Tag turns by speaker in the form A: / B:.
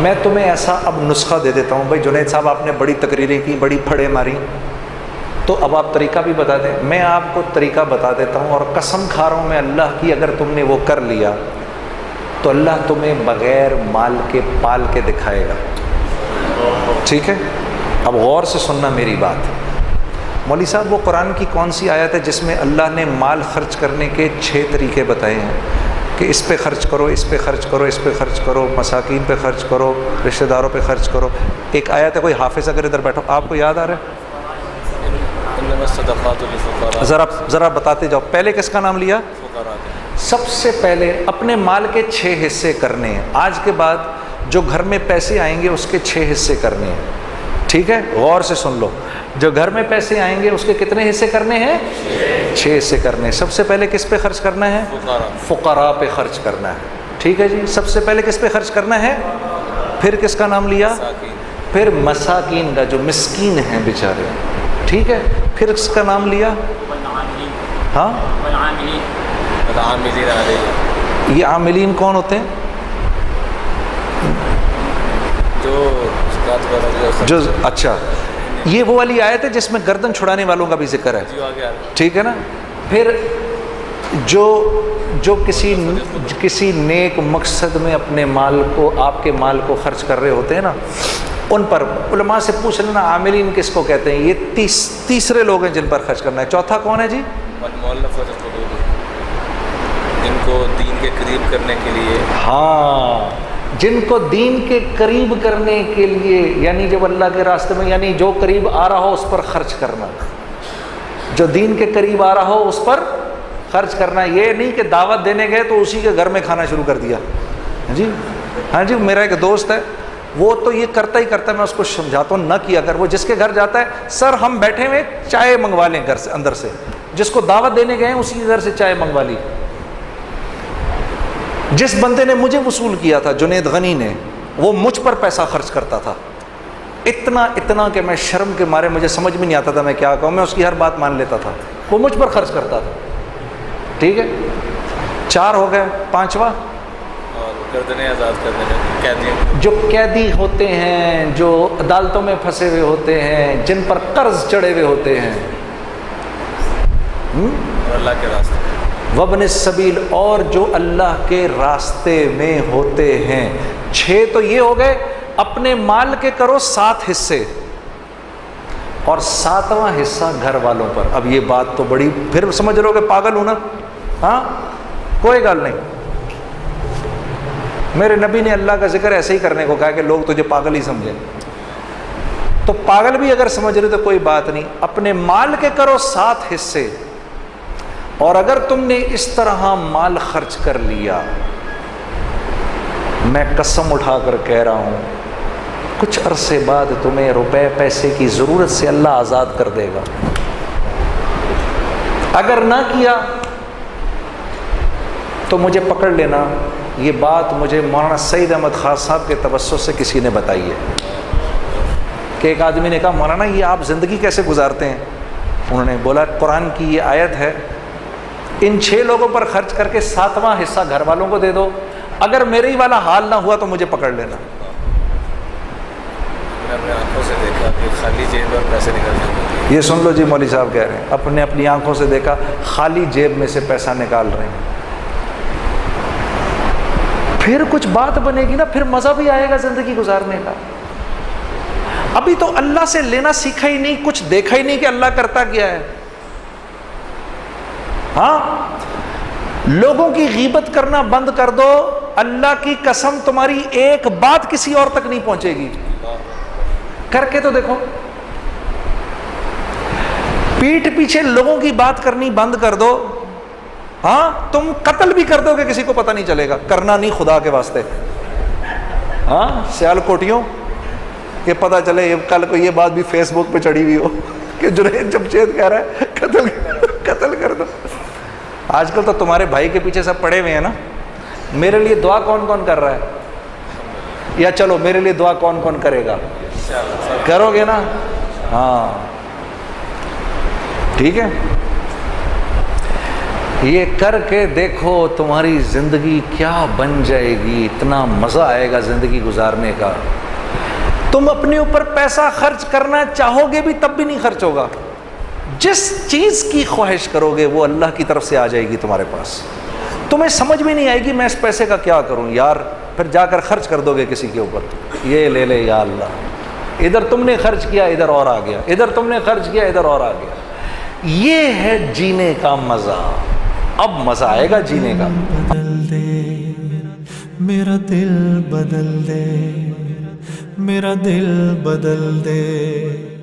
A: میں تمہیں ایسا اب نسخہ دے دیتا ہوں. بھائی جنید صاحب آپ نے بڑی تقریریں کی, بڑی پھڑیں ماری, تو اب آپ طریقہ بھی بتا دیں. میں آپ کو طریقہ بتا دیتا ہوں, اور قسم کھا رہا ہوں میں اللہ کی, اگر تم نے وہ کر لیا تو اللہ تمہیں بغیر مال کے پال کے دکھائے گا. ٹھیک ہے, اب غور سے سننا میری بات. مولوی صاحب وہ قرآن کی کون سی آیت ہے جس میں اللہ نے مال خرچ کرنے کے 6 طریقے بتائے ہیں کہ اس پہ خرچ کرو, اس پہ خرچ کرو, اس پہ خرچ کرو, مساکین پہ خرچ کرو, رشتہ داروں پہ خرچ کرو. ایک آیت ہے, کوئی حافظ اگر ادھر بیٹھو, آپ کو یاد آ رہا ہے؟ ذرا بتاتے جاؤ. پہلے کس کا نام لیا؟ سب سے پہلے اپنے مال کے 6 حصے کرنے ہیں. آج کے بعد جو گھر میں پیسے آئیں گے اس کے 6 حصے کرنے ہیں. ٹھیک ہے, غور سے سن لو. جو گھر میں پیسے آئیں گے اس کے کتنے حصے کرنے ہیں؟ 6 حصے کرنے ہیں. سب سے پہلے کس پہ خرچ کرنا ہے؟ فقراء پہ خرچ کرنا ہے. ٹھیک ہے جی, سب سے پہلے کس پہ خرچ کرنا ہے؟ پھر کس کا نام لیا؟ پھر مساکین کا, جو مسکین ہیں بیچارے. ٹھیک ہے, پھر اس کا نام لیا. ہاں, یہ عاملین کون ہوتے ہیں؟ جو اچھا, یہ وہ والی آیت ہے جس میں گردن چھڑانے والوں کا بھی ذکر ہے. ٹھیک ہے نا. پھر جو کسی نیک مقصد میں اپنے مال کو, آپ کے مال کو خرچ کر رہے ہوتے ہیں نا, ان پر علماء سے پوچھ لینا عاملین کس کو کہتے ہیں. یہ تیسرے لوگ ہیں جن پر خرچ کرنا ہے. چوتھا کون ہے جی؟
B: جن کو دین کے قریب کرنے کے لیے.
A: ہاں, جن کو دین کے قریب کرنے کے لیے, یعنی جب اللہ کے راستے میں, یعنی جو قریب آ رہا ہو اس پر خرچ کرنا. جو دین کے قریب آ رہا ہو اس پر خرچ کرنا. یہ نہیں کہ دعوت دینے گئے تو اسی کے گھر میں کھانا شروع کر دیا. جی ہاں جی, میرا ایک دوست ہے, وہ تو یہ کرتا ہی کرتا ہے, میں اس کو سمجھاتا ہوں نہ کیا کر. وہ جس کے گھر جاتا ہے, سر ہم بیٹھے ہوئے چائے منگوا لیں گھر سے, اندر سے. جس کو دعوت دینے گئے ہیں اسی کے گھر سے چائے منگوا لی. جس بندے نے مجھے وصول کیا تھا, جنید غنی نے, وہ مجھ پر پیسہ خرچ کرتا تھا. اتنا کہ میں شرم کے مارے مجھے سمجھ میں نہیں آتا تھا میں کیا کہوں. میں اس کی ہر بات مان لیتا تھا. وہ مجھ پر خرچ کرتا تھا. ٹھیک ہے, 4 ہو گئے. 5واں
B: گردنیں آزاد کرنے,
A: جو قیدی ہوتے ہیں, جو عدالتوں میں پھنسے ہوئے ہوتے ہیں, جن پر قرض چڑھے ہوئے ہوتے ہیں,
B: اللہ کے راستے.
A: وابن السبیل, اور جو اللہ کے راستے میں ہوتے ہیں. 6 تو یہ ہو گئے. اپنے مال کے کرو 7 حصے, اور 7واں حصہ گھر والوں پر. اب یہ بات تو بڑی, پھر سمجھ لو کہ پاگل ہوں نا. ہاں, کوئی گل نہیں. میرے نبی نے اللہ کا ذکر ایسے ہی کرنے کو کہا کہ لوگ تجھے پاگل ہی سمجھیں. تو پاگل بھی اگر سمجھ رہے تو کوئی بات نہیں. اپنے مال کے کرو 7 حصے, اور اگر تم نے اس طرح مال خرچ کر لیا, میں قسم اٹھا کر کہہ رہا ہوں, کچھ عرصے بعد تمہیں روپے پیسے کی ضرورت سے اللہ آزاد کر دے گا. اگر نہ کیا تو مجھے پکڑ لینا. یہ بات مجھے مولانا سعید احمد خان صاحب کے توسط سے کسی نے بتائی ہے کہ ایک آدمی نے کہا, مولانا یہ آپ زندگی کیسے گزارتے ہیں؟ انہوں نے بولا, قرآن کی یہ آیت ہے, ان 6 لوگوں پر خرچ کر کے 7واں حصہ گھر والوں کو دے دو. اگر میرے ہی والا حال نہ ہوا تو مجھے پکڑ لینا.
B: میں اپنے آنکھوں سے دیکھا کہ خالی جیب میں پیسے نکل جاتے ہیں.
A: یہ سن لو جی, مولوی صاحب کہہ رہے ہیں اپنی آنکھوں سے دیکھا, خالی جیب میں سے پیسہ نکال رہے ہیں. پھر کچھ بات بنے گی نا, پھر مزہ بھی آئے گا زندگی گزارنے کا. ابھی تو اللہ سے لینا سیکھا ہی نہیں, کچھ دیکھا ہی نہیں کہ اللہ کرتا کیا ہے. ہاں, لوگوں کی غیبت کرنا بند کر دو, اللہ کی قسم تمہاری ایک بات کسی اور تک نہیں پہنچے گی. کر کے تو دیکھو. پیٹھ پیچھے لوگوں کی بات کرنی بند کر دو. ہاں, تم قتل بھی کر دو کہ کسی کو پتہ نہیں چلے گا. کرنا نہیں خدا کے واسطے. ہاں, سیال کوٹیوں کہ پتہ چلے کل کو یہ بات بھی فیس بک پہ چڑھی ہوئی ہو کہ جنید جمشید کہہ رہا ہے قتل کر دو. آج کل تو تمہارے بھائی کے پیچھے سب پڑے ہوئے ہیں نا. میرے لیے دعا کون کون کر رہا ہے؟ یا چلو میرے لیے دعا کون کون کرے گا؟ کرو گے نا. ہاں ٹھیک ہے. یہ کر کے دیکھو تمہاری زندگی کیا بن جائے گی، اتنا مزہ آئے گا زندگی گزارنے کا۔ تم اپنے اوپر پیسہ خرچ کرنا چاہو گے بھی تب بھی نہیں خرچ ہوگا، جس چیز کی خواہش کرو گے وہ اللہ کی طرف سے آ جائے گی تمہارے پاس، تمہیں سمجھ بھی نہیں آئے گی میں اس پیسے کا کیا کروں یار، پھر جا کر خرچ کر دو گے کسی کے اوپر، یہ لے لے یا اللہ، ادھر تم نے خرچ کیا ادھر اور آ گیا، ادھر تم نے خرچ کیا ادھر اور آ گیا۔ یہ ہے جینے کا مزہ، اب مزہ آئے گا جینے کا۔
C: بدل دے میرا دل، بدل دے میرا دل، بدل دے